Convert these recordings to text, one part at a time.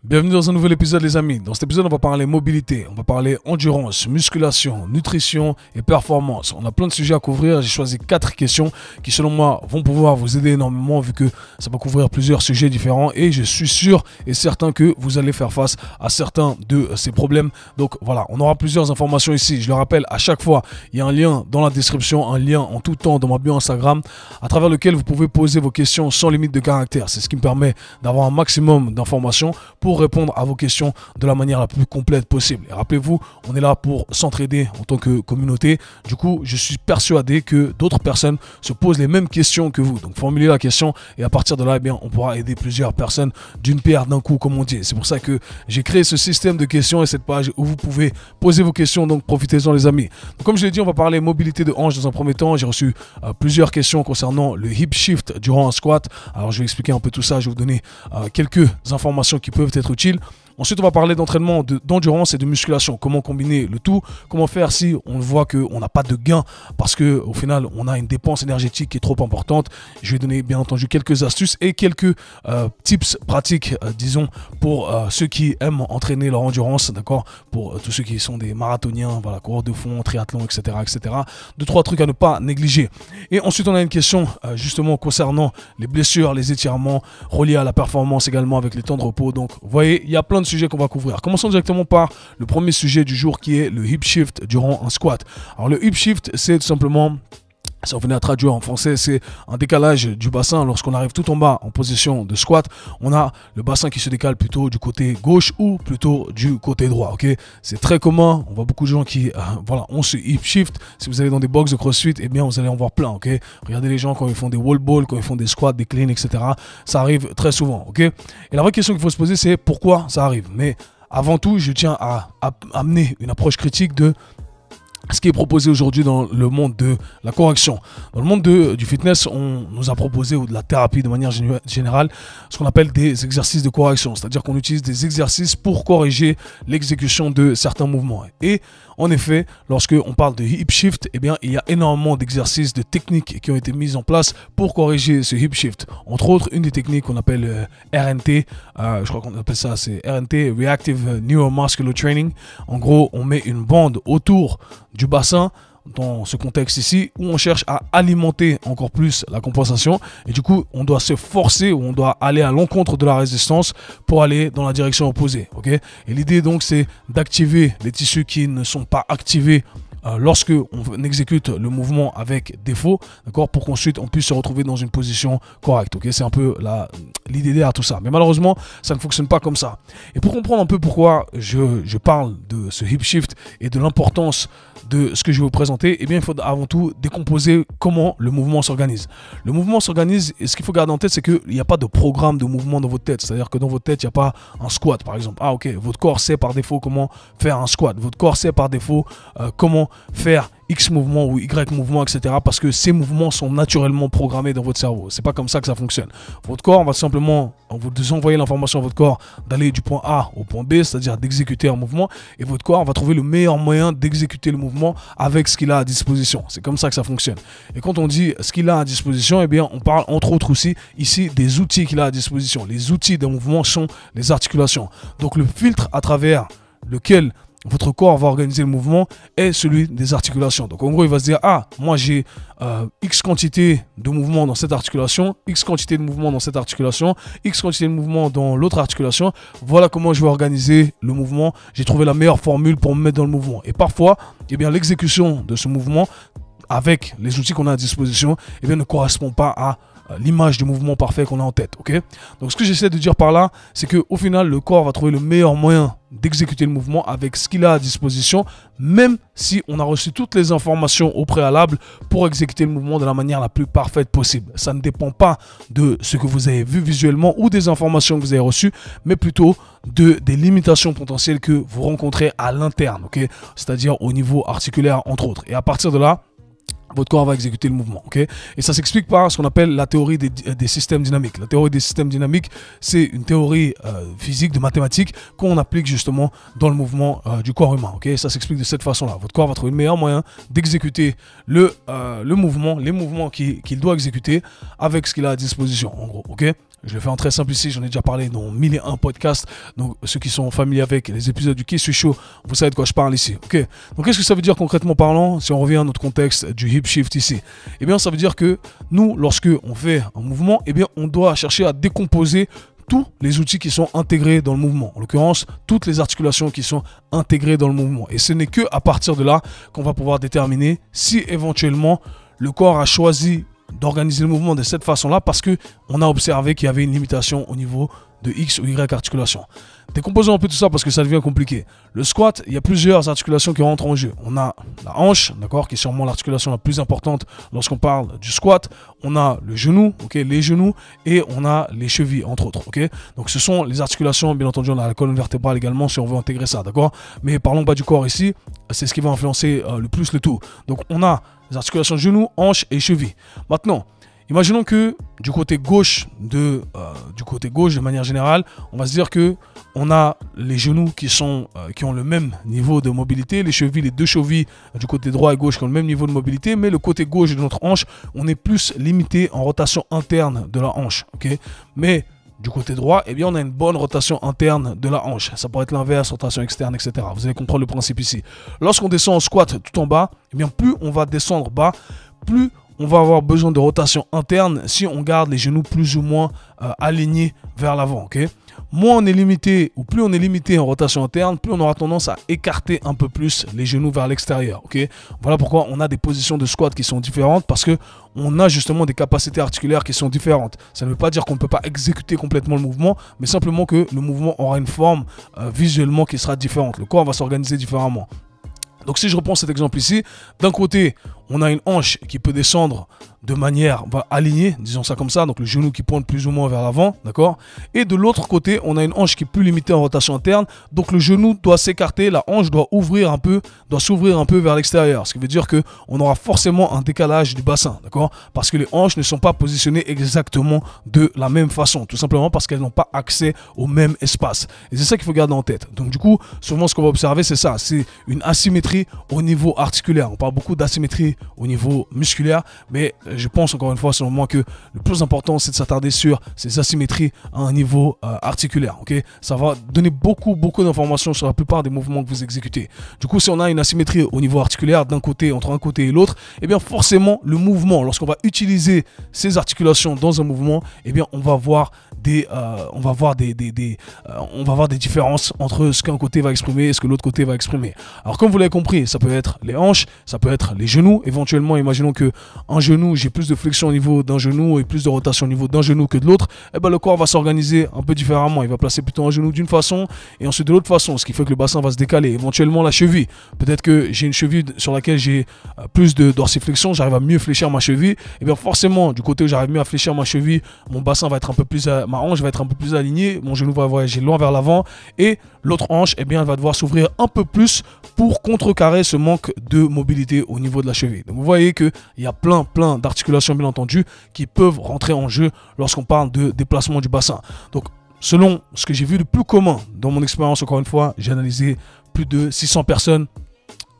Bienvenue dans un nouvel épisode les amis. Dans cet épisode on va parler mobilité, on va parler endurance, musculation, nutrition et performance. On a plein de sujets à couvrir, j'ai choisi 4 questions qui selon moi vont pouvoir vous aider énormément vu que ça va couvrir plusieurs sujets différents et je suis sûr et certain que vous allez faire face à certains de ces problèmes. Donc voilà, on aura plusieurs informations ici. Je le rappelle, à chaque fois il y a un lien dans la description, un lien en tout temps dans ma bio Instagram à travers lequel vous pouvez poser vos questions sans limite de caractère. C'est ce qui me permet d'avoir un maximum d'informations pour répondre à vos questions de la manière la plus complète possible. Et rappelez-vous, on est là pour s'entraider en tant que communauté. Du coup, je suis persuadé que d'autres personnes se posent les mêmes questions que vous. Donc, formulez la question et à partir de là, eh bien, on pourra aider plusieurs personnes d'une pierre d'un coup, comme on dit. C'est pour ça que j'ai créé ce système de questions et cette page où vous pouvez poser vos questions. Donc, profitez-en, les amis. Donc, comme je l'ai dit, on va parler mobilité de hanche dans un premier temps. J'ai reçu plusieurs questions concernant le hip shift durant un squat. Alors, je vais expliquer un peu tout ça. Je vais vous donner quelques informations qui peuvent être utiles. Ensuite, on va parler d'entraînement, d'endurance et de musculation. Comment combiner le tout? Comment faire si on voit qu'on n'a pas de gain parce qu'au final, on a une dépense énergétique qui est trop importante. Je vais donner bien entendu quelques astuces et quelques tips pratiques, disons, pour ceux qui aiment entraîner leur endurance, d'accord? Pour tous ceux qui sont des marathoniens, voilà, coureurs de fond, triathlon, etc., etc. 2-3 trucs à ne pas négliger. Et ensuite, on a une question justement concernant les blessures, les étirements, reliés à la performance également avec les temps de repos. Donc, vous voyez, il y a plein de sujets qu'on va couvrir. Commençons directement par le premier sujet du jour qui est le hip shift durant un squat. Alors le hip shift, c'est tout simplement, si on venait à traduire en français, c'est un décalage du bassin. Lorsqu'on arrive tout en bas en position de squat, on a le bassin qui se décale plutôt du côté gauche ou plutôt du côté droit. Ok, c'est très commun. On voit beaucoup de gens qui voilà, ont ce hip shift. Si vous allez dans des box de CrossFit, eh bien vous allez en voir plein. Ok, regardez les gens quand ils font des wall balls, quand ils font des squats, des cleans, etc. Ça arrive très souvent. Ok, et la vraie question qu'il faut se poser, c'est pourquoi ça arrive. Mais avant tout, je tiens à amener une approche critique de ce qui est proposé aujourd'hui dans le monde de la correction. Dans le monde du fitness, on nous a proposé, ou de la thérapie de manière générale, ce qu'on appelle des exercices de correction. C'est-à-dire qu'on utilise des exercices pour corriger l'exécution de certains mouvements. Et en effet, lorsque on parle de hip shift, eh bien, il y a énormément d'exercices, de techniques qui ont été mises en place pour corriger ce hip shift. Entre autres, une des techniques qu'on appelle RNT, je crois qu'on appelle ça, c'est RNT, Reactive Neuromuscular Training. En gros, on met une bande autour du bassin dans ce contexte ici où on cherche à alimenter encore plus la compensation et du coup on doit se forcer ou on doit aller à l'encontre de la résistance pour aller dans la direction opposée. Ok, et l'idée donc c'est d'activer les tissus qui ne sont pas activés lorsque on exécute le mouvement avec défaut, d'accord, pour qu'ensuite on puisse se retrouver dans une position correcte. Ok, c'est un peu l'idée derrière tout ça. Mais malheureusement, ça ne fonctionne pas comme ça. Et pour comprendre un peu pourquoi je parle de ce hip shift et de l'importance de ce que je vais vous présenter, eh bien, il faut avant tout décomposer comment le mouvement s'organise. Le mouvement s'organise et ce qu'il faut garder en tête, c'est qu'il n'y a pas de programme de mouvement dans votre tête. C'est-à-dire que dans votre tête, il n'y a pas un squat, par exemple. Ah, ok, votre corps sait par défaut comment faire un squat. Votre corps sait par défaut comment faire X mouvement ou Y mouvement, etc. Parce que ces mouvements sont naturellement programmés dans votre cerveau. C'est pas comme ça que ça fonctionne. Votre corps va simplement vous envoyer l'information à votre corps d'aller du point A au point B, c'est-à-dire d'exécuter un mouvement. Et votre corps va trouver le meilleur moyen d'exécuter le mouvement avec ce qu'il a à disposition. C'est comme ça que ça fonctionne. Et quand on dit ce qu'il a à disposition, eh bien, on parle entre autres aussi ici des outils qu'il a à disposition. Les outils d'un mouvement sont les articulations. Donc le filtre à travers lequel votre corps va organiser le mouvement est celui des articulations. Donc en gros, il va se dire, ah, moi j'ai X quantité de mouvements dans cette articulation, X quantité de mouvements dans cette articulation, X quantité de mouvements dans l'autre articulation. Voilà comment je vais organiser le mouvement. J'ai trouvé la meilleure formule pour me mettre dans le mouvement. Et parfois, eh bien, l'exécution de ce mouvement avec les outils qu'on a à disposition, eh bien, ne correspond pas à l'image du mouvement parfait qu'on a en tête. Ok, donc ce que j'essaie de dire par là, c'est qu'au final, le corps va trouver le meilleur moyen d'exécuter le mouvement avec ce qu'il a à disposition, même si on a reçu toutes les informations au préalable pour exécuter le mouvement de la manière la plus parfaite possible. Ça ne dépend pas de ce que vous avez vu visuellement ou des informations que vous avez reçues, mais plutôt des limitations potentielles que vous rencontrez à l'interne, ok, c'est-à-dire au niveau articulaire entre autres. Et à partir de là, votre corps va exécuter le mouvement. Okay, et ça s'explique par ce qu'on appelle la théorie des systèmes dynamiques. La théorie des systèmes dynamiques, c'est une théorie physique, de mathématiques, qu'on applique justement dans le mouvement du corps humain. Okay, ça s'explique de cette façon-là. Votre corps va trouver le meilleur moyen d'exécuter le mouvement, les mouvements qu'il doit exécuter avec ce qu'il a à disposition, en gros. Okay, Je le fais en très simple ici, j'en ai déjà parlé dans 1001 podcasts. Donc ceux qui sont familiers avec les épisodes du Qui suis chaud, vous savez de quoi je parle ici. Ok. Donc qu'est-ce que ça veut dire concrètement parlant si on revient à notre contexte du hip shift ici? Eh bien ça veut dire que nous, lorsque on fait un mouvement, eh bien on doit chercher à décomposer tous les outils qui sont intégrés dans le mouvement. En l'occurrence, toutes les articulations qui sont intégrées dans le mouvement. Et ce n'est que à partir de là qu'on va pouvoir déterminer si éventuellement le corps a choisi d'organiser le mouvement de cette façon-là parce qu'on a observé qu'il y avait une limitation au niveau de X ou Y articulation. Décomposons un peu tout ça parce que ça devient compliqué. Le squat, il y a plusieurs articulations qui rentrent en jeu. On a la hanche, d'accord, qui est sûrement l'articulation la plus importante lorsqu'on parle du squat. On a le genou, ok, les genoux, et on a les chevilles, entre autres, ok. Donc ce sont les articulations, bien entendu, on a la colonne vertébrale également si on veut intégrer ça, d'accord. Mais parlons bas du corps ici, c'est ce qui va influencer le plus le tout. Donc on a les articulations genoux, hanches et chevilles. Maintenant, imaginons que du côté gauche de manière générale, on va se dire que on a les genoux qui ont le même niveau de mobilité, les chevilles, les deux chevilles du côté droit et gauche qui ont le même niveau de mobilité, mais le côté gauche de notre hanche, on est plus limité en rotation interne de la hanche, ok. Mais du côté droit, eh bien, on a une bonne rotation interne de la hanche. Ça pourrait être l'inverse, rotation externe, etc. Vous allez comprendre le principe ici. Lorsqu'on descend en squat tout en bas, eh bien, plus on va descendre bas, plus on va avoir besoin de rotation interne si on garde les genoux plus ou moins alignés vers l'avant. Okay, moins on est limité, ou plus on est limité en rotation interne, plus on aura tendance à écarter un peu plus les genoux vers l'extérieur. Okay, voilà pourquoi on a des positions de squat qui sont différentes, parce que on a justement des capacités articulaires qui sont différentes. Ça ne veut pas dire qu'on ne peut pas exécuter complètement le mouvement, mais simplement que le mouvement aura une forme visuellement qui sera différente. Le corps va s'organiser différemment. Donc si je reprends cet exemple ici, d'un côté, on a une hanche qui peut descendre de manière alignée, disons ça comme ça, donc le genou qui pointe plus ou moins vers l'avant, d'accord. Et de l'autre côté, on a une hanche qui est plus limitée en rotation interne, donc le genou doit s'écarter, la hanche doit s'ouvrir un peu vers l'extérieur, ce qui veut dire que on aura forcément un décalage du bassin, d'accord, parce que les hanches ne sont pas positionnées exactement de la même façon, tout simplement parce qu'elles n'ont pas accès au même espace. Et c'est ça qu'il faut garder en tête. Donc du coup, souvent ce qu'on va observer, c'est ça, c'est une asymétrie au niveau articulaire. On parle beaucoup d'asymétrie au niveau musculaire, mais je pense encore une fois selon moi que le plus important c'est de s'attarder sur ces asymétries à un niveau articulaire. Okay, ça va donner beaucoup d'informations sur la plupart des mouvements que vous exécutez. Du coup, si on a une asymétrie au niveau articulaire d'un côté, entre un côté et l'autre, eh bien forcément le mouvement, lorsqu'on va utiliser ces articulations dans un mouvement, eh bien on va voir des différences entre ce qu'un côté va exprimer et ce que l'autre côté va exprimer. Alors comme vous l'avez compris, ça peut être les hanches, ça peut être les genoux. Éventuellement, imaginons que un genou, j'ai plus de flexion au niveau d'un genou et plus de rotation au niveau d'un genou que de l'autre. Eh ben, le corps va s'organiser un peu différemment. Il va placer plutôt un genou d'une façon et ensuite de l'autre façon, ce qui fait que le bassin va se décaler. Éventuellement, la cheville. Peut-être que j'ai une cheville sur laquelle j'ai plus de dorsiflexion, j'arrive à mieux fléchir ma cheville. Et bien forcément, du côté où j'arrive mieux à fléchir ma cheville, mon bassin va être un peu plus, ma hanche va être un peu plus alignée, mon genou va voyager loin vers l'avant et l'autre hanche, eh bien, elle va devoir s'ouvrir un peu plus pour contrecarrer ce manque de mobilité au niveau de la cheville. Donc vous voyez qu'il y a plein d'articulations bien entendu qui peuvent rentrer en jeu lorsqu'on parle de déplacement du bassin. Donc selon ce que j'ai vu de plus commun dans mon expérience, encore une fois, j'ai analysé plus de 600 personnes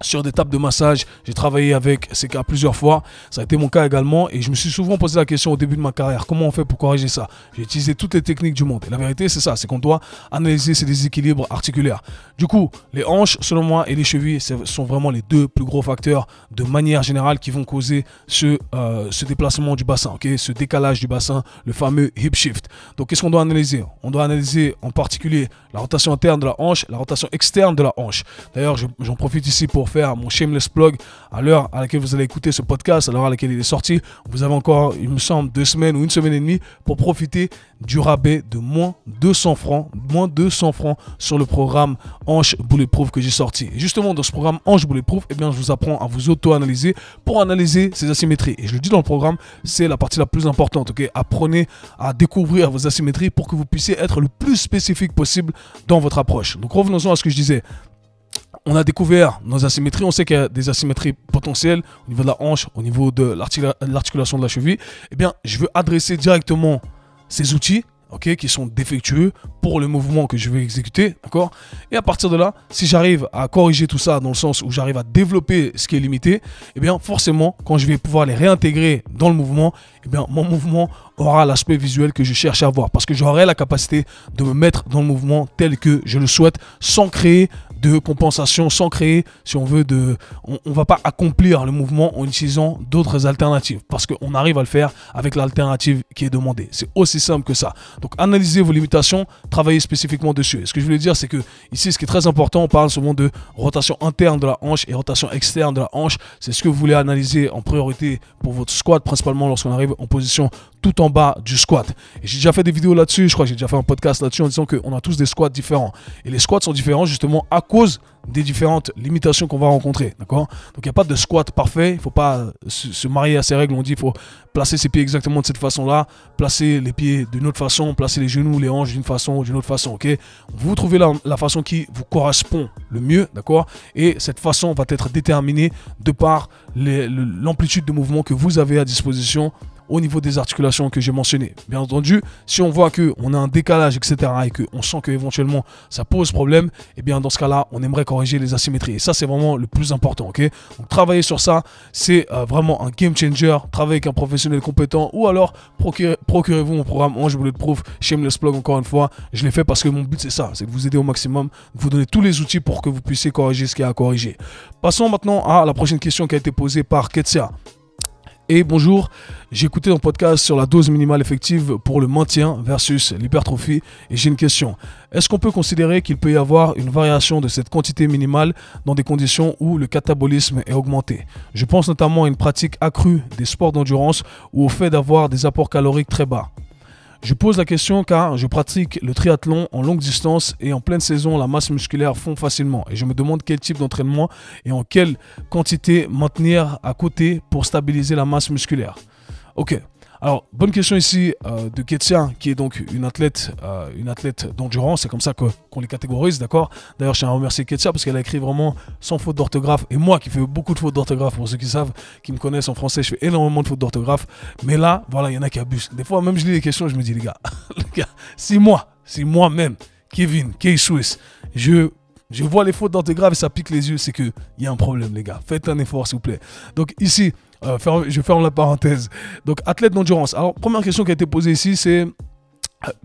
sur des tables de massage. J'ai travaillé avec ces cas plusieurs fois. Ça a été mon cas également. Et je me suis souvent posé la question au début de ma carrière. Comment on fait pour corriger ça? J'ai utilisé toutes les techniques du monde. Et la vérité, c'est ça. C'est qu'on doit analyser ces déséquilibres articulaires. Du coup, les hanches, selon moi, et les chevilles, sont vraiment les deux plus gros facteurs de manière générale qui vont causer ce déplacement du bassin, okay, ce décalage du bassin, le fameux hip shift. Donc, qu'est-ce qu'on doit analyser? On doit analyser en particulier la rotation interne de la hanche, la rotation externe de la hanche. D'ailleurs, j'en profite ici pour faire mon shameless plug. À l'heure à laquelle vous allez écouter ce podcast, à l'heure à laquelle il est sorti, vous avez encore, il me semble, 2 semaines ou 1 semaine et demie pour profiter du rabais de moins 200 francs sur le programme Hanche Bulletproof que j'ai sorti. Et justement, dans ce programme Hanche Bulletproof, eh bien, je vous apprends à vous auto-analyser pour analyser ces asymétries. Et je le dis dans le programme, c'est la partie la plus importante. Okay, apprenez à découvrir vos asymétries pour que vous puissiez être le plus spécifique possible dans votre approche. Donc revenons-en à ce que je disais. On a découvert nos asymétries, on sait qu'il y a des asymétries potentielles au niveau de la hanche, au niveau de l'articulation de la cheville. Eh bien, je veux adresser directement ces outils, ok, qui sont défectueux pour le mouvement que je vais exécuter, d'accord? Et à partir de là, si j'arrive à corriger tout ça dans le sens où j'arrive à développer ce qui est limité, eh bien forcément, quand je vais pouvoir les réintégrer dans le mouvement, eh bien mon mouvement aura l'aspect visuel que je cherche à avoir, parce que j'aurai la capacité de me mettre dans le mouvement tel que je le souhaite, sans créer de compensation, sans créer, si on veut, on va pas accomplir le mouvement en utilisant d'autres alternatives, parce qu'on arrive à le faire avec l'alternative qui est demandée. C'est aussi simple que ça. Donc analysez vos limitations, travaillez spécifiquement dessus. Et ce que je voulais dire, c'est que ici, ce qui est très important, on parle souvent de rotation interne de la hanche et rotation externe de la hanche. C'est ce que vous voulez analyser en priorité pour votre squat, principalement lorsqu'on arrive en position tout en bas du squat. Et j'ai déjà fait des vidéos là-dessus, je crois que j'ai déjà fait un podcast là-dessus en disant qu'on a tous des squats différents. Et les squats sont différents justement à cause des différentes limitations qu'on va rencontrer, d'accord? Donc il n'y a pas de squat parfait, il ne faut pas se marier à ces règles. On dit qu'il faut placer ses pieds exactement de cette façon-là, placer les pieds d'une autre façon, placer les genoux, les hanches d'une façon ou d'une autre façon, ok? Vous trouvez la façon qui vous correspond le mieux, d'accord? Et cette façon va être déterminée de par l'amplitude de mouvement que vous avez à disposition au niveau des articulations que j'ai mentionnées. Bien entendu, si on voit qu'on a un décalage, etc., et qu'on sent qu'éventuellement ça pose problème, et bien dans ce cas-là, on aimerait corriger les asymétries. Et ça, c'est vraiment le plus important, ok? Donc, travailler sur ça, c'est vraiment un game changer. Travailler avec un professionnel compétent, ou alors procurez-vous mon programme Ange Bulletproof, Shameless Plug, encore une fois. Je l'ai fait parce que mon but, c'est ça, c'est de vous aider au maximum, de vous donner tous les outils pour que vous puissiez corriger ce qu'il y a à corriger. Passons maintenant à la prochaine question qui a été posée par Ketsia. Et bonjour, j'ai écouté ton podcast sur la dose minimale effective pour le maintien versus l'hypertrophie et j'ai une question. Est-ce qu'on peut considérer qu'il peut y avoir une variation de cette quantité minimale dans des conditions où le catabolisme est augmenté? Je pense notamment à une pratique accrue des sports d'endurance ou au fait d'avoir des apports caloriques très bas. Je pose la question car je pratique le triathlon en longue distance et en pleine saison, la masse musculaire fond facilement. Et je me demande quel type d'entraînement et en quelle quantité maintenir à côté pour stabiliser la masse musculaire. Ok, alors bonne question ici de Ketsia, qui est donc une athlète d'endurance. C'est comme ça qu'on les catégorise, d'accord? D'ailleurs, je tiens à remercier Ketsia parce qu'elle a écrit vraiment sans faute d'orthographe. Et moi qui fais beaucoup de fautes d'orthographe, pour ceux qui savent, qui me connaissent en français, je fais énormément de fautes d'orthographe. Mais là, voilà, il y en a qui abusent. Des fois, même je lis les questions, je me dis, les gars, si moi-même, Kevin, K-Swiss, je vois les fautes d'orthographe et ça pique les yeux, c'est qu'il y a un problème, les gars. Faites un effort, s'il vous plaît. Donc ici, je ferme la parenthèse. Donc, athlète d'endurance. Alors, première question qui a été posée ici, c'est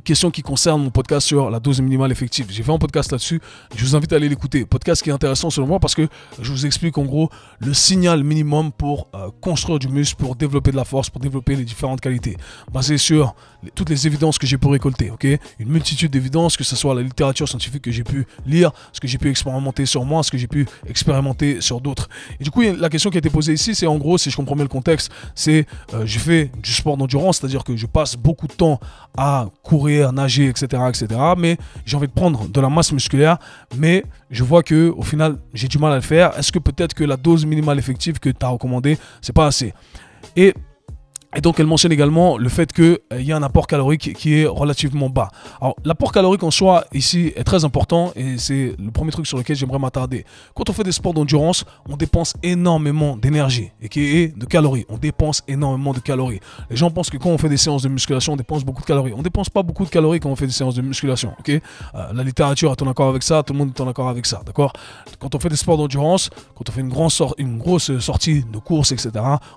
question qui concerne mon podcast sur la dose minimale effective. J'ai fait un podcast là-dessus. Je vous invite à aller l'écouter. Podcast qui est intéressant selon moi parce que je vous explique en gros le signal minimum pour construire du muscle, pour développer de la force, pour développer les différentes qualités. Basé sur toutes les évidences que j'ai pu récolter. Ok, une multitude d'évidences, que ce soit la littérature scientifique que j'ai pu lire, ce que j'ai pu expérimenter sur moi, ce que j'ai pu expérimenter sur d'autres. Et du coup, la question qui a été posée ici, c'est en gros, si je comprends bien le contexte, c'est je fais du sport d'endurance, c'est-à-dire que je passe beaucoup de temps à courir, nager, etc., mais j'ai envie de prendre de la masse musculaire, mais je vois que au final, j'ai du mal à le faire. Est-ce que peut-être que la dose minimale effective que tu as recommandée, c'est pas assez? Et donc, elle mentionne également le fait qu'il y a un apport calorique qui est relativement bas. Alors, l'apport calorique en soi, ici, est très important et c'est le premier truc sur lequel j'aimerais m'attarder. Quand on fait des sports d'endurance, on dépense énormément d'énergie et qui est de calories. On dépense énormément de calories. Les gens pensent que quand on fait des séances de musculation, on dépense beaucoup de calories. On ne dépense pas beaucoup de calories quand on fait des séances de musculation. Okay, la littérature est en accord avec ça, tout le monde est en accord avec ça. D'accord? Quand on fait des sports d'endurance, quand on fait une grosse sortie de course, etc.,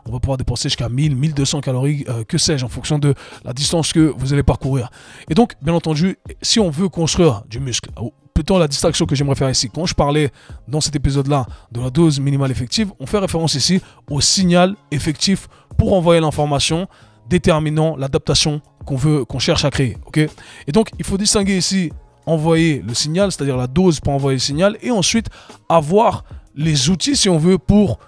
on va pouvoir dépenser jusqu'à 1000, 1200 calories, que sais-je, en fonction de la distance que vous allez parcourir. Et donc, bien entendu, si on veut construire du muscle, plutôt la distinction que j'aimerais faire ici, quand je parlais dans cet épisode-là de la dose minimale effective, on fait référence ici au signal effectif pour envoyer l'information déterminant l'adaptation qu'on cherche à créer. Okay, et donc, il faut distinguer ici envoyer le signal, c'est-à-dire la dose pour envoyer le signal, et ensuite avoir les outils, si on veut, pour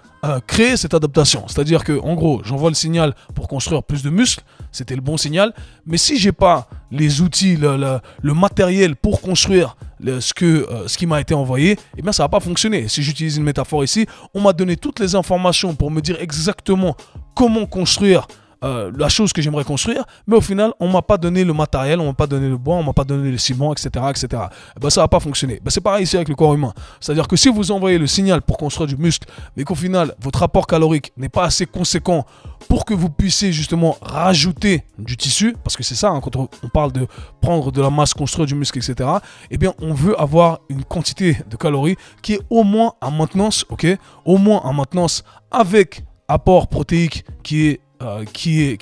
créer cette adaptation. C'est-à-dire que, en gros, j'envoie le signal pour construire plus de muscles, c'était le bon signal, mais si j'ai pas les outils, le matériel pour construire ce qui m'a été envoyé, eh bien ça va pas fonctionner. Si j'utilise une métaphore ici, on m'a donné toutes les informations pour me dire exactement comment construire la chose que j'aimerais construire, mais au final, on m'a pas donné le matériel, on m'a pas donné le bois, on m'a pas donné le ciment, etc., etc. Et ben, ça va pas fonctionner. Ben, c'est pareil ici avec le corps humain. C'est-à-dire que si vous envoyez le signal pour construire du muscle, mais qu'au final, votre apport calorique n'est pas assez conséquent pour que vous puissiez justement rajouter du tissu, parce que c'est ça, hein, quand on parle de prendre de la masse, construire du muscle, etc., eh bien, on veut avoir une quantité de calories qui est au moins en maintenance, ok, au moins en maintenance avec apport protéique qui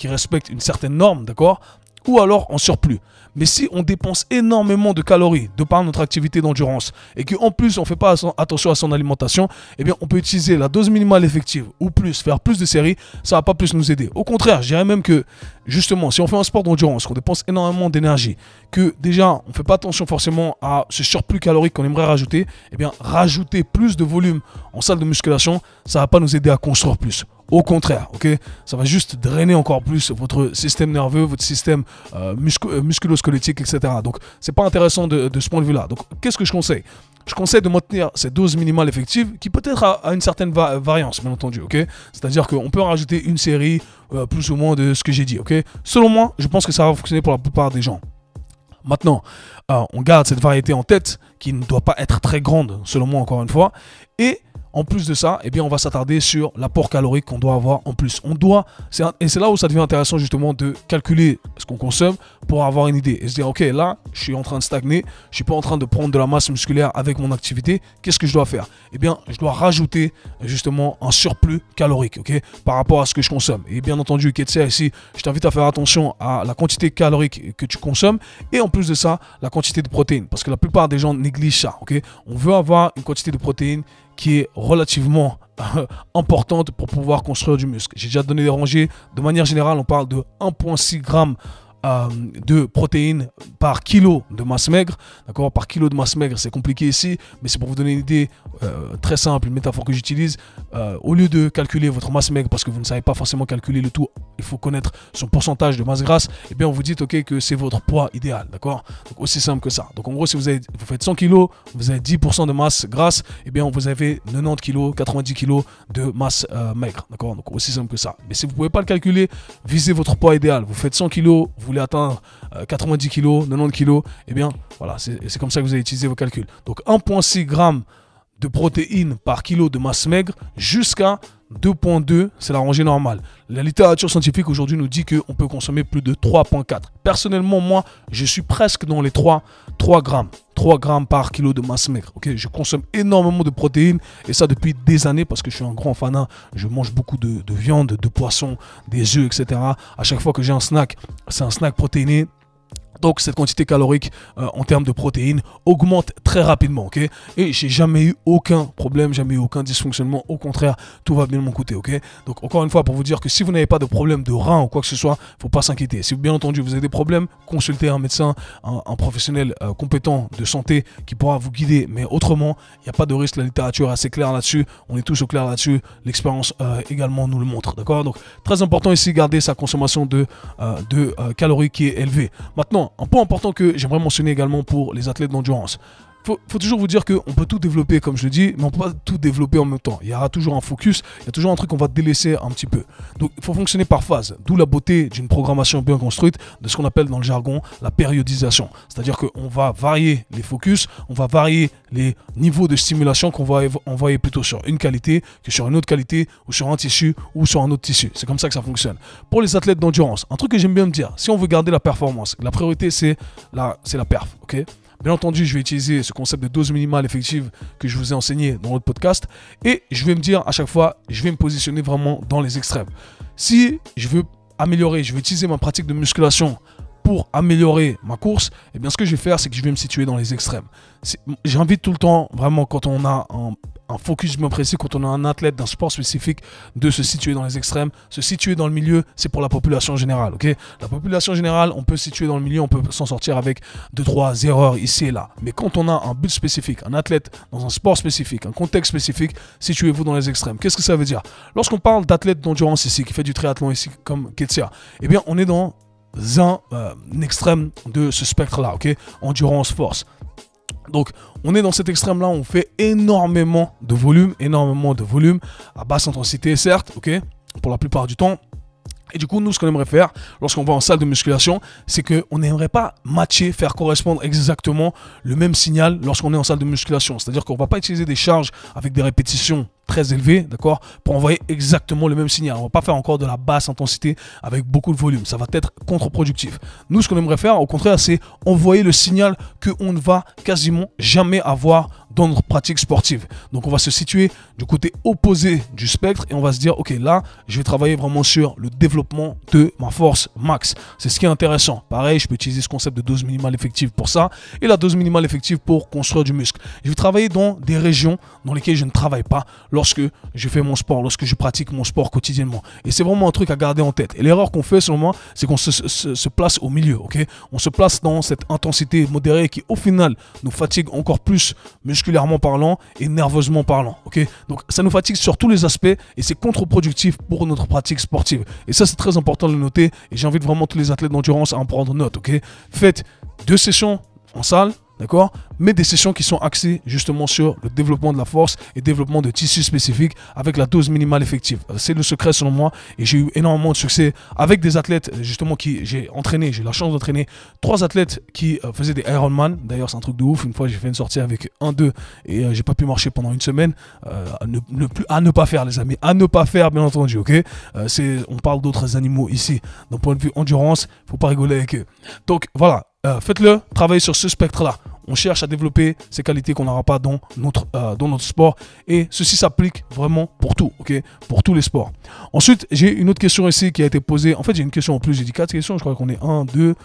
respecte une certaine norme, d'accord, ou alors en surplus. Mais si on dépense énormément de calories de par notre activité d'endurance et qu'en plus on ne fait pas attention à son alimentation, eh bien on peut utiliser la dose minimale effective ou plus, faire plus de séries, ça ne va pas plus nous aider. Au contraire, je dirais même que justement, si on fait un sport d'endurance, qu'on dépense énormément d'énergie, que déjà on ne fait pas attention forcément à ce surplus calorique qu'on aimerait rajouter, eh bien rajouter plus de volume en salle de musculation, ça ne va pas nous aider à construire plus. Au contraire, ok, ça va juste drainer encore plus votre système nerveux, votre système musculo-squelettique, etc. Donc, c'est pas intéressant de ce point de vue-là. Donc, qu'est-ce que je conseille? Je conseille de maintenir cette dose minimale effective qui peut-être a une certaine variance, bien entendu, ok. C'est-à-dire qu'on peut en rajouter une série, plus ou moins de ce que j'ai dit, ok. Selon moi, je pense que ça va fonctionner pour la plupart des gens. Maintenant, on garde cette variété en tête qui ne doit pas être très grande, selon moi, encore une fois, et en plus de ça, eh bien, on va s'attarder sur l'apport calorique qu'on doit avoir en plus. Et c'est là où ça devient intéressant justement de calculer ce qu'on consomme pour avoir une idée et se dire, ok, là, je suis en train de stagner, je suis pas en train de prendre de la masse musculaire avec mon activité. Qu'est-ce que je dois faire? Eh bien, je dois rajouter justement un surplus calorique, ok, par rapport à ce que je consomme. Et bien entendu, Ketsia ici, je t'invite à faire attention à la quantité calorique que tu consommes et en plus de ça, la quantité de protéines, parce que la plupart des gens négligent ça, ok. On veut avoir une quantité de protéines qui est relativement importante pour pouvoir construire du muscle. J'ai déjà donné des rangées. De manière générale, on parle de 1,6 g de protéines par kilo de masse maigre. D'accord, par kilo de masse maigre, c'est compliqué ici, mais c'est pour vous donner une idée très simple, une métaphore que j'utilise. Au lieu de calculer votre masse maigre, parce que vous ne savez pas forcément calculer le tout, il faut connaître son pourcentage de masse grasse, et bien on vous dit ok, que c'est votre poids idéal. D'accord, donc aussi simple que ça. Donc en gros, si vous faites 100 kg, vous avez 10% de masse grasse, et bien vous avez 90 kg, 90 kg de masse maigre. D'accord, donc aussi simple que ça. Mais si vous ne pouvez pas le calculer, visez votre poids idéal. Vous faites 100 kg, vous voulez atteindre 90 kg, 90 kg, et bien voilà, c'est comme ça que vous allez utiliser vos calculs. Donc 1,6 g de protéines par kilo de masse maigre jusqu'à 2,2, c'est la rangée normale. La littérature scientifique aujourd'hui nous dit qu'on peut consommer plus de 3,4. Personnellement, moi, je suis presque dans les 3 grammes. 3 grammes par kilo de masse maigre. Okay, je consomme énormément de protéines et ça depuis des années parce que je suis un grand fanat. Je mange beaucoup de viande, de poisson, des œufs, etc. À chaque fois que j'ai un snack, c'est un snack protéiné. Donc cette quantité calorique en termes de protéines augmente très rapidement, ok. Et j'ai jamais eu aucun problème, jamais eu aucun dysfonctionnement. Au contraire, tout va bien de mon côté, ok. Donc encore une fois, pour vous dire que si vous n'avez pas de problème de rein ou quoi que ce soit, faut pas s'inquiéter. Si bien entendu vous avez des problèmes, consultez un médecin, un professionnel compétent de santé qui pourra vous guider. Mais autrement, il n'y a pas de risque. La littérature est assez claire là-dessus. On est tous au clair là-dessus. L'expérience également nous le montre, d'accord. Donc très important ici, garder sa consommation de calories qui est élevée. Maintenant, un point important que j'aimerais mentionner également pour les athlètes d'endurance. Faut toujours vous dire qu'on peut tout développer, comme je le dis, mais on ne peut pas tout développer en même temps. Il y aura toujours un focus, il y a toujours un truc qu'on va délaisser un petit peu. Donc, il faut fonctionner par phase. D'où la beauté d'une programmation bien construite, de ce qu'on appelle dans le jargon la périodisation. C'est-à-dire qu'on va varier les focus, on va varier les niveaux de stimulation qu'on va envoyer plutôt sur une qualité que sur une autre qualité, ou sur un tissu, ou sur un autre tissu. C'est comme ça que ça fonctionne. Pour les athlètes d'endurance, un truc que j'aime bien me dire, si on veut garder la performance, la priorité c'est la perf, ok. Bien entendu, je vais utiliser ce concept de dose minimale effective que je vous ai enseigné dans l'autre podcast et je vais me dire à chaque fois, je vais me positionner vraiment dans les extrêmes. Si je veux améliorer, je veux utiliser ma pratique de musculation pour améliorer ma course, eh bien ce que je vais faire, c'est que je vais me situer dans les extrêmes. J'invite tout le temps, vraiment, quand on a un focus bien précis, quand on a un athlète d'un sport spécifique, de se situer dans les extrêmes. Se situer dans le milieu, c'est pour la population générale, ok. La population générale, on peut se situer dans le milieu, on peut s'en sortir avec 2-3 erreurs ici et là. Mais quand on a un but spécifique, un athlète dans un sport spécifique, un contexte spécifique, situez-vous dans les extrêmes. Qu'est-ce que ça veut dire? Lorsqu'on parle d'athlète d'endurance ici, qui fait du triathlon ici, comme Ketsia, eh bien, on est dans un extrême de ce spectre-là, ok. Endurance, force. Donc, on est dans cet extrême-là, on fait énormément de volume, à basse intensité, certes, ok, pour la plupart du temps. Et du coup, nous, ce qu'on aimerait faire lorsqu'on va en salle de musculation, c'est qu'on n'aimerait pas matcher, faire correspondre exactement le même signal lorsqu'on est en salle de musculation. C'est-à-dire qu'on ne va pas utiliser des charges avec des répétitions très élevées, d'accord, pour envoyer exactement le même signal. On ne va pas faire encore de la basse intensité avec beaucoup de volume. Ça va être contre-productif. Nous, ce qu'on aimerait faire, au contraire, c'est envoyer le signal qu'on ne va quasiment jamais avoir dans notre pratique sportive. Donc, on va se situer du côté opposé du spectre et on va se dire, ok, là, je vais travailler vraiment sur le développement de ma force max. C'est ce qui est intéressant. Pareil, je peux utiliser ce concept de dose minimale effective pour ça et la dose minimale effective pour construire du muscle. Je vais travailler dans des régions dans lesquelles je ne travaille pas lorsque je fais mon sport, lorsque je pratique mon sport quotidiennement. Et c'est vraiment un truc à garder en tête. Et l'erreur qu'on fait, selon moi, c'est qu'on se place au milieu, ok? On se place dans cette intensité modérée qui, au final, nous fatigue encore plus musculairement parlant et nerveusement parlant, ok? Donc, ça nous fatigue sur tous les aspects et c'est contre-productif pour notre pratique sportive. Et ça, c'est très important de le noter et j'invite vraiment tous les athlètes d'endurance à en prendre note, ok? Faites 2 sessions en salle, d'accord, mais des sessions qui sont axées justement sur le développement de la force et développement de tissus spécifiques avec la dose minimale effective. C'est le secret selon moi et j'ai eu énormément de succès avec des athlètes justement qui j'ai entraîné, j'ai eu la chance d'entraîner 3 athlètes qui faisaient des Ironman. D'ailleurs c'est un truc de ouf, une fois j'ai fait une sortie avec un d'eux et j'ai pas pu marcher pendant une semaine. À ne pas faire les amis, à ne pas faire bien entendu, ok. On parle d'autres animaux ici, d'un point de vue endurance, faut pas rigoler avec eux. Donc voilà. Faites-le, travaillez sur ce spectre-là. On cherche à développer ces qualités qu'on n'aura pas dans notre sport. Et ceci s'applique vraiment pour tout, ok? Pour tous les sports. Ensuite, j'ai une autre question ici qui a été posée. En fait, j'ai une question en plus. J'ai dit 4 questions. Je crois qu'on est 1, 2,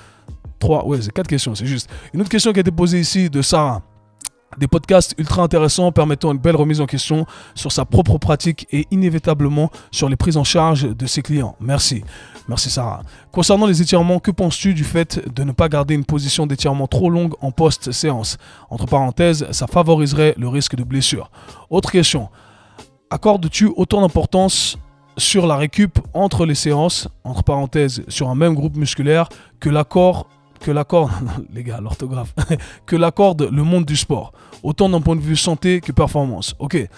3. Ouais, c'est 4 questions, c'est juste. Une autre question qui a été posée ici de Sarah. Des podcasts ultra intéressants permettant une belle remise en question sur sa propre pratique et inévitablement sur les prises en charge de ses clients. Merci. Merci Sarah. Concernant les étirements, que penses-tu du fait de ne pas garder une position d'étirement trop longue en post-séance? Entre parenthèses, ça favoriserait le risque de blessure. Autre question. Accordes-tu autant d'importance sur la récup entre les séances, entre parenthèses, sur un même groupe musculaire, que les gars, l'orthographe, que l'accorde le monde du sport, autant d'un point de vue santé que performance. Ok.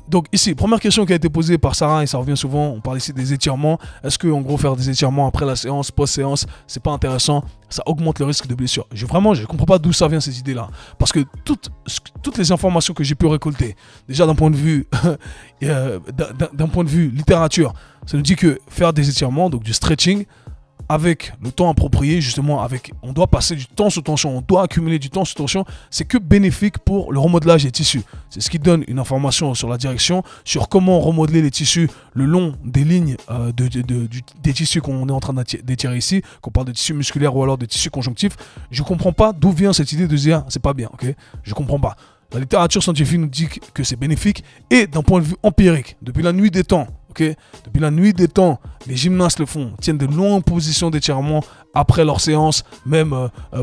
Donc ici, première question qui a été posée par Sarah et ça revient souvent, on parle ici des étirements. Est-ce que en gros faire des étirements après la séance, post-séance, c'est pas intéressant? Ça augmente le risque de blessure. Je comprends pas d'où ça vient ces idées-là. Parce que toutes les informations que j'ai pu récolter, déjà d'un point de vue littérature, ça nous dit que faire des étirements, donc du stretching, avec le temps approprié, justement, on doit passer du temps sous tension, on doit accumuler du temps sous tension, c'est que bénéfique pour le remodelage des tissus. C'est ce qui donne une information sur la direction, sur comment remodeler les tissus le long des lignes des tissus qu'on est en train d'étirer ici, qu'on parle de tissus musculaires ou alors de tissus conjonctifs. Je ne comprends pas d'où vient cette idée de dire c'est pas bien, ok? Je ne comprends pas. La littérature scientifique nous dit que c'est bénéfique et d'un point de vue empirique, depuis la nuit des temps, okay, depuis la nuit des temps, les gymnastes le font, tiennent de longues positions d'étirement après leur séance, même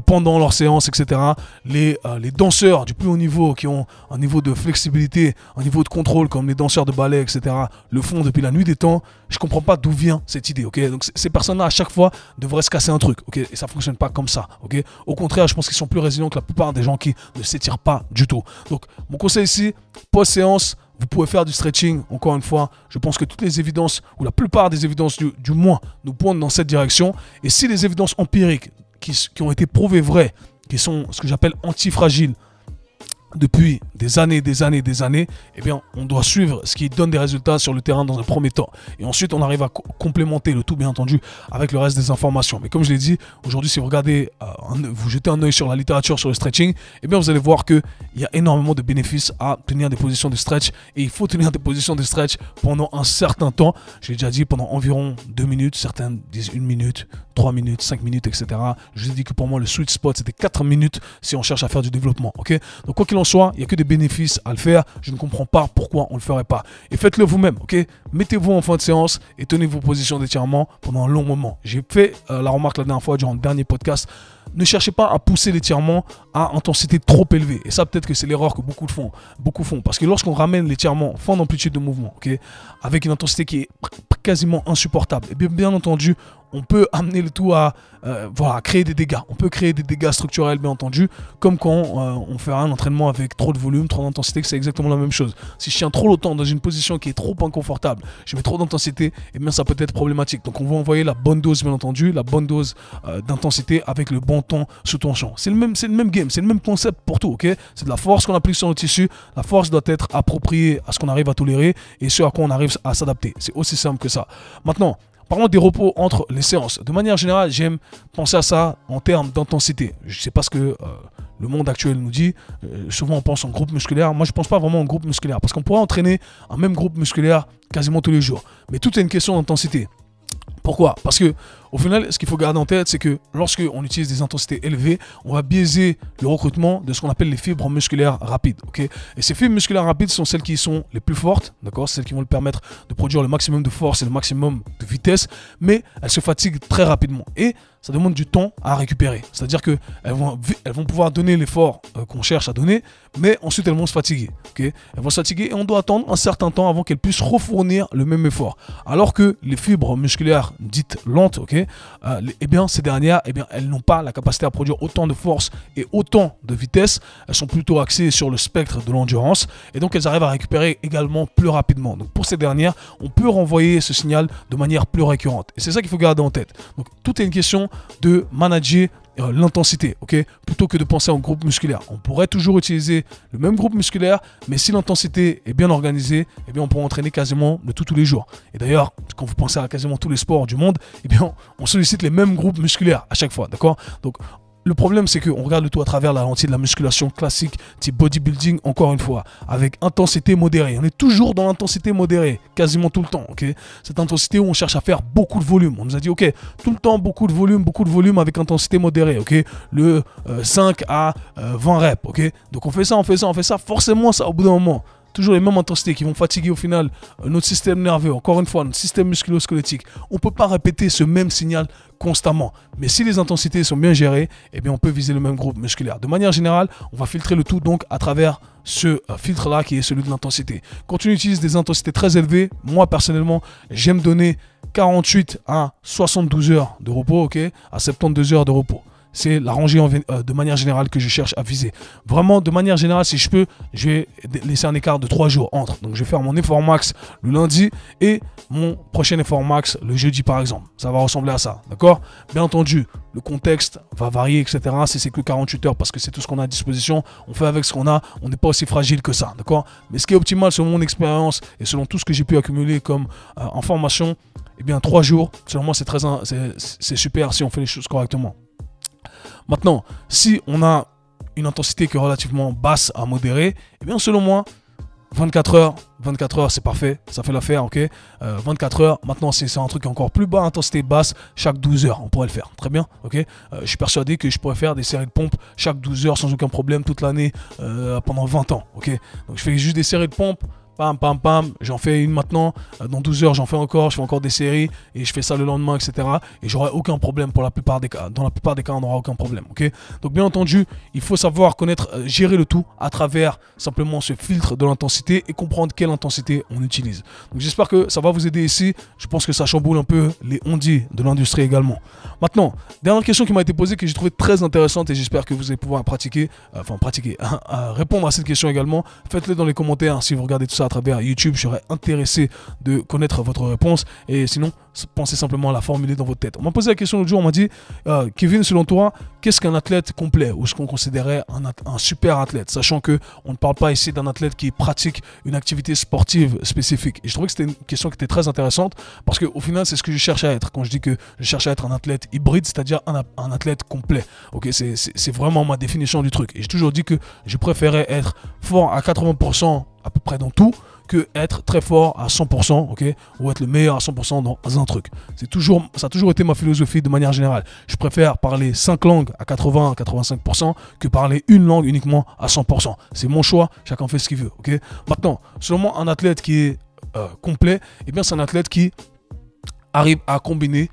pendant leur séance, etc. Les danseurs du plus haut niveau qui ont un niveau de flexibilité, un niveau de contrôle comme les danseurs de ballet, etc. le font depuis la nuit des temps. Je ne comprends pas d'où vient cette idée. Okay, donc ces personnes-là, à chaque fois, devraient se casser un truc. Okay, et ça ne fonctionne pas comme ça. Okay. Au contraire, je pense qu'ils sont plus résilients que la plupart des gens qui ne s'étirent pas du tout. Donc mon conseil ici, post-séance, vous pouvez faire du stretching, encore une fois. Je pense que toutes les évidences, ou la plupart des évidences du moins, nous pointent dans cette direction. Et si les évidences empiriques qui ont été prouvées vraies, qui sont ce que j'appelle antifragiles, depuis des années, eh bien, on doit suivre ce qui donne des résultats sur le terrain dans un premier temps. Et ensuite, on arrive à complémenter le tout, bien entendu, avec le reste des informations. Mais comme je l'ai dit, aujourd'hui, si vous regardez, vous jetez un œil sur la littérature sur le stretching, eh bien, vous allez voir qu'il y a énormément de bénéfices à tenir des positions de stretch. Et il faut tenir des positions de stretch pendant un certain temps. Je l'ai déjà dit, pendant environ 2 minutes. Certains disent 1 minute, 3 minutes, 5 minutes, etc. Je vous ai dit que pour moi, le sweet spot, c'était 4 minutes si on cherche à faire du développement. Okay, donc, quoi qu'il en soit, il n'y a que des bénéfices à le faire. Je ne comprends pas pourquoi on ne le ferait pas. Et faites-le vous-même, ok? Mettez-vous en fin de séance et tenez vos positions d'étirement pendant un long moment. J'ai fait la remarque la dernière fois durant le dernier podcast. Ne cherchez pas à pousser l'étirement à intensité trop élevée. Et ça, peut-être que c'est l'erreur que beaucoup font. Parce que lorsqu'on ramène l'étirement en fin d'amplitude de mouvement, okay, avec une intensité qui est quasiment insupportable, et bien entendu, on peut amener le tout à voilà, créer des dégâts. On peut créer des dégâts structurels, bien entendu, comme quand on fait un entraînement avec trop de volume, trop d'intensité, que c'est exactement la même chose. Si je tiens trop longtemps dans une position qui est trop inconfortable, je mets trop d'intensité, et bien ça peut être problématique. Donc on va envoyer la bonne dose, bien entendu, la bonne dose d'intensité avec le bon temps sous tension. C'est le même game, c'est le même concept pour tout, ok? C'est de la force qu'on applique sur le tissu. La force doit être appropriée à ce qu'on arrive à tolérer et ce à quoi on arrive à s'adapter. C'est aussi simple que ça. Maintenant, parlons des repos entre les séances. De manière générale, j'aime penser à ça en termes d'intensité. Je ne sais pas ce que le monde actuel nous dit. Souvent, on pense en groupe musculaire. Moi, je ne pense pas vraiment en groupe musculaire parce qu'on pourrait entraîner un même groupe musculaire quasiment tous les jours. Mais tout est une question d'intensité. Pourquoi? Parce que au final, ce qu'il faut garder en tête, c'est que lorsque on utilise des intensités élevées, on va biaiser le recrutement de ce qu'on appelle les fibres musculaires rapides. Okay, et ces fibres musculaires rapides sont celles qui sont les plus fortes, d'accord, celles qui vont le permettre de produire le maximum de force et le maximum de vitesse, mais elles se fatiguent très rapidement et ça demande du temps à récupérer. C'est-à-dire qu'elles vont pouvoir donner l'effort qu'on cherche à donner, mais ensuite elles vont se fatiguer. Okay, elles vont se fatiguer et on doit attendre un certain temps avant qu'elles puissent refournir le même effort. Alors que les fibres musculaires dites lentes, okay, eh bien, ces dernières, eh bien, elles n'ont pas la capacité à produire autant de force et autant de vitesse. Elles sont plutôt axées sur le spectre de l'endurance et donc elles arrivent à récupérer également plus rapidement. Donc pour ces dernières, on peut renvoyer ce signal de manière plus récurrente. Et c'est ça qu'il faut garder en tête. Donc tout est une question de manager l'intensité, ok, plutôt que de penser en groupe musculaire. On pourrait toujours utiliser le même groupe musculaire, mais si l'intensité est bien organisée, eh bien on pourra entraîner quasiment de tous les jours. Et d'ailleurs, quand vous pensez à quasiment tous les sports du monde, eh bien on sollicite les mêmes groupes musculaires à chaque fois, d'accord? Donc le problème, c'est qu'on regarde le tout à travers la lentille de la musculation classique, type bodybuilding, encore une fois, avec intensité modérée. On est toujours dans l'intensité modérée, quasiment tout le temps. Okay, cette intensité où on cherche à faire beaucoup de volume. On nous a dit, ok, tout le temps, beaucoup de volume avec intensité modérée. Okay, le 5 à 20 reps. Okay, donc on fait ça. Forcément, ça, au bout d'un moment, toujours les mêmes intensités qui vont fatiguer au final notre système nerveux, encore une fois, notre système musculo-squelettique. On ne peut pas répéter ce même signal constamment. Mais si les intensités sont bien gérées, eh bien on peut viser le même groupe musculaire. De manière générale, on va filtrer le tout donc à travers ce filtre-là qui est celui de l'intensité. Quand on utilise des intensités très élevées, moi personnellement, j'aime donner 48 à 72 heures de repos, ok, à 72 heures de repos. C'est la rangée de manière générale que je cherche à viser. Vraiment, de manière générale, si je peux, je vais laisser un écart de 3 jours entre. Donc, je vais faire mon effort max le lundi et mon prochain effort max le jeudi, par exemple. Ça va ressembler à ça, d'accord? Bien entendu, le contexte va varier, etc. Si c'est que 48 heures, parce que c'est tout ce qu'on a à disposition, on fait avec ce qu'on a, on n'est pas aussi fragile que ça, d'accord? Mais ce qui est optimal, selon mon expérience et selon tout ce que j'ai pu accumuler comme information, eh bien, 3 jours, selon moi, c'est super si on fait les choses correctement. Maintenant, si on a une intensité qui est relativement basse à modérée, eh bien selon moi, 24 heures c'est parfait, ça fait l'affaire, ok. 24 heures, maintenant c'est un truc encore plus bas, intensité basse, chaque 12 heures, on pourrait le faire, très bien, ok. Je suis persuadé que je pourrais faire des séries de pompes chaque 12 heures sans aucun problème toute l'année pendant 20 ans, ok. Donc je fais juste des séries de pompes. Pam, j'en fais une maintenant, dans 12 heures j'en fais encore, je fais encore des séries et je fais ça le lendemain, etc. Et j'aurai aucun problème pour la plupart des cas. Dans la plupart des cas, on n'aura aucun problème, ok. Donc bien entendu, il faut savoir connaître, gérer le tout à travers simplement ce filtre de l'intensité et comprendre quelle intensité on utilise. Donc j'espère que ça va vous aider ici. Je pense que ça chamboule un peu les on-dit de l'industrie également. Maintenant, dernière question qui m'a été posée que j'ai trouvé très intéressante et j'espère que vous allez pouvoir répondre à cette question également. Faites-le dans les commentaires si vous regardez tout ça à travers YouTube, je serais intéressé de connaître votre réponse et sinon pensez simplement à la formuler dans votre tête. On m'a posé la question l'autre jour, on m'a dit Kevin, selon toi, qu'est-ce qu'un athlète complet ou ce qu'on considérait un super athlète, sachant que on ne parle pas ici d'un athlète qui pratique une activité sportive spécifique. Et je trouvais que c'était une question qui était très intéressante parce qu'au final c'est ce que je cherche à être quand je dis que je cherche à être un athlète hybride, c'est-à-dire un athlète complet. Ok, c'est vraiment ma définition du truc et j'ai toujours dit que je préférais être fort à 80% à peu près dans tout que être très fort à 100%, ok, ou être le meilleur à 100% dans un truc. Ça a toujours été ma philosophie de manière générale. Je préfère parler 5 langues à 80-85% que parler une langue uniquement à 100%. C'est mon choix, chacun fait ce qu'il veut, ok. Maintenant, selon moi, un athlète qui est complet, eh bien c'est un athlète qui arrive à combiner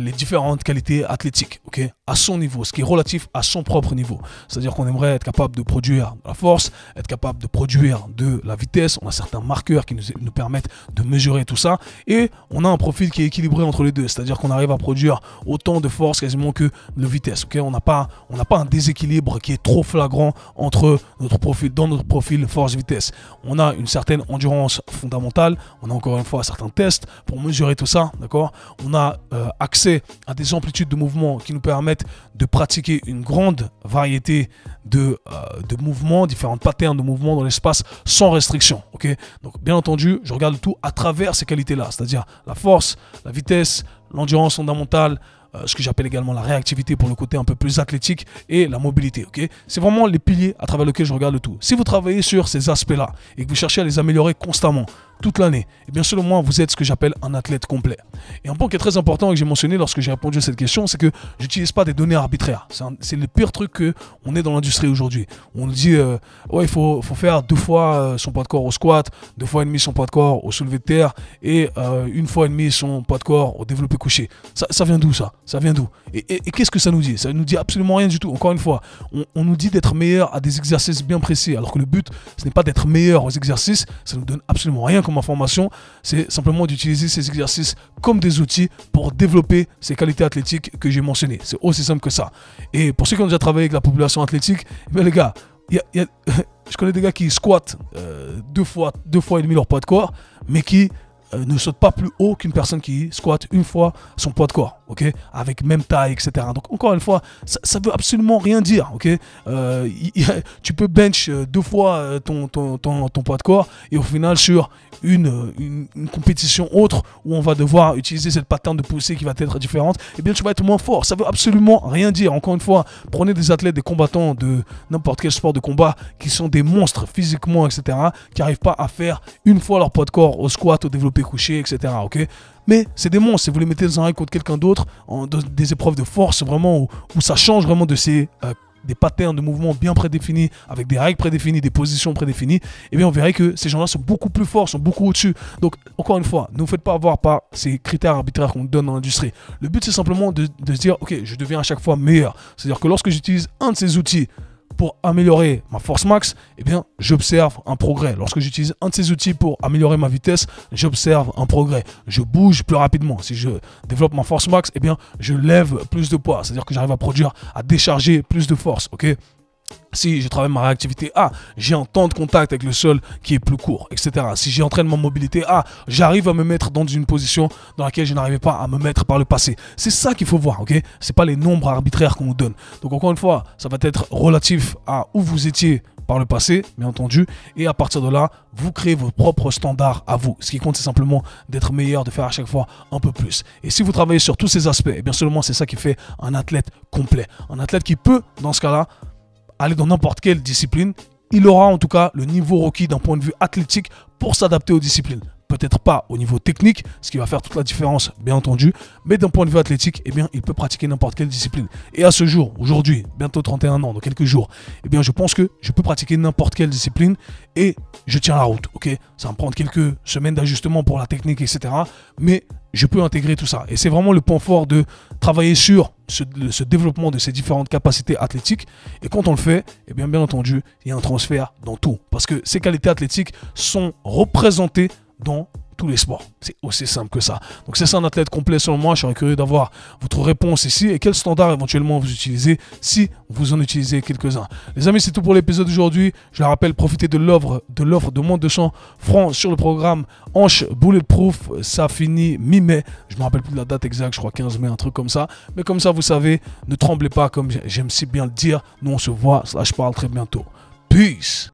les différentes qualités athlétiques, ok, à son niveau, ce qui est relatif à son propre niveau. C'est-à-dire qu'on aimerait être capable de produire de la force, être capable de produire de la vitesse. On a certains marqueurs qui nous permettent de mesurer tout ça. Et on a un profil qui est équilibré entre les deux. C'est-à-dire qu'on arrive à produire autant de force quasiment que de vitesse. Ok, on n'a pas un déséquilibre qui est trop flagrant entre notre profil force-vitesse. On a une certaine endurance fondamentale. On a encore une fois certains tests pour mesurer tout ça. D'accord. On a accès à des amplitudes de mouvement qui nous permettent de pratiquer une grande variété de mouvements, différentes patterns de mouvements dans l'espace sans restriction. Okay, donc bien entendu, je regarde tout à travers ces qualités-là, c'est-à-dire la force, la vitesse, l'endurance fondamentale, ce que j'appelle également la réactivité pour le côté un peu plus athlétique et la mobilité. Okay, c'est vraiment les piliers à travers lesquels je regarde le tout. Si vous travaillez sur ces aspects-là et que vous cherchez à les améliorer constamment, toute l'année, et bien selon moi, vous êtes ce que j'appelle un athlète complet. Et un point qui est très important et que j'ai mentionné lorsque j'ai répondu à cette question, c'est que j'utilise pas des données arbitraires. C'est le pire truc qu'on est dans l'industrie aujourd'hui. On nous dit, ouais, il faut faire 2 fois son poids de corps au squat, 2 fois et demi son poids de corps au soulevé de terre et 1 fois et demi son poids de corps au développé couché. Ça vient d'où ça? Ça vient d'où? Et qu'est-ce que ça nous dit? Ça nous dit absolument rien du tout. Encore une fois, on nous dit d'être meilleur à des exercices bien précis, alors que le but, ce n'est pas d'être meilleur aux exercices, ça nous donne absolument rien comme information, c'est simplement d'utiliser ces exercices comme des outils pour développer ces qualités athlétiques que j'ai mentionnées. C'est aussi simple que ça. Et pour ceux qui ont déjà travaillé avec la population athlétique, eh bien les gars, je connais des gars qui squattent 2 fois et demi leur poids de corps, mais qui ne saute pas plus haut qu'une personne qui squatte 1 fois son poids de corps, ok, avec même taille, etc. Donc encore une fois, ça veut absolument rien dire, ok. Tu peux bench 2 fois ton poids de corps et au final sur une compétition autre où on va devoir utiliser cette pattern de poussée qui va être différente, eh bien tu vas être moins fort. Ça veut absolument rien dire. Encore une fois, prenez des athlètes, des combattants de n'importe quel sport de combat qui sont des monstres physiquement, etc., qui n'arrivent pas à faire 1 fois leur poids de corps au squat, au développé couché, etc. Ok, mais c'est des monstres. Si vous les mettez dans un ring contre quelqu'un d'autre, dans des épreuves de force vraiment où ça change vraiment de des patterns de mouvement bien prédéfinis, avec des règles prédéfinies, des positions prédéfinies, eh bien on verrait que ces gens-là sont beaucoup plus forts, sont beaucoup au-dessus. Donc encore une fois, ne vous faites pas avoir par ces critères arbitraires qu'on donne dans l'industrie. Le but c'est simplement de se dire, ok, je deviens à chaque fois meilleur. C'est-à-dire que lorsque j'utilise un de ces outils pour améliorer ma force max, eh bien, j'observe un progrès. Lorsque j'utilise un de ces outils pour améliorer ma vitesse, j'observe un progrès. Je bouge plus rapidement. Si je développe ma force max, eh bien, je lève plus de poids. C'est-à-dire que j'arrive à produire, à décharger plus de force. Ok ? Si je travaille ma réactivité, j'ai un temps de contact avec le sol qui est plus court, etc. Si j'entraîne ma mobilité, j'arrive à me mettre dans une position dans laquelle je n'arrivais pas à me mettre par le passé. C'est ça qu'il faut voir, ok? C'est pas les nombres arbitraires qu'on nous donne. Donc encore une fois, ça va être relatif à où vous étiez par le passé, bien entendu, et à partir de là, vous créez vos propres standards à vous. Ce qui compte, c'est simplement d'être meilleur, de faire à chaque fois un peu plus. Et si vous travaillez sur tous ces aspects, eh bien seulement c'est ça qui fait un athlète complet. Un athlète qui peut, dans ce cas-là, aller dans n'importe quelle discipline, il aura en tout cas le niveau requis d'un point de vue athlétique pour s'adapter aux disciplines. Peut-être pas au niveau technique, ce qui va faire toute la différence, bien entendu, mais d'un point de vue athlétique, eh bien, il peut pratiquer n'importe quelle discipline. Et à ce jour, aujourd'hui, bientôt 31 ans, dans quelques jours, eh bien, je pense que je peux pratiquer n'importe quelle discipline et je tiens la route, ok? Ça va me prendre quelques semaines d'ajustement pour la technique, etc. Mais je peux intégrer tout ça. Et c'est vraiment le point fort de travailler sur ce développement de ces différentes capacités athlétiques. Et quand on le fait, eh bien entendu, il y a un transfert dans tout. Parce que ces qualités athlétiques sont représentées dans tous les sports. C'est aussi simple que ça. Donc c'est ça un athlète complet selon moi. Je serais curieux d'avoir votre réponse ici et quel standard éventuellement vous utilisez si vous en utilisez quelques-uns. Les amis, c'est tout pour l'épisode d'aujourd'hui. Je le rappelle, profitez de l'offre de moins de 200 francs sur le programme Hanche Bulletproof. Ça finit mi-mai. Je ne me rappelle plus de la date exacte, je crois 15 mai, un truc comme ça. Mais comme ça, vous savez, ne tremblez pas, comme j'aime si bien le dire. Nous, on se voit, je parle très bientôt. Peace!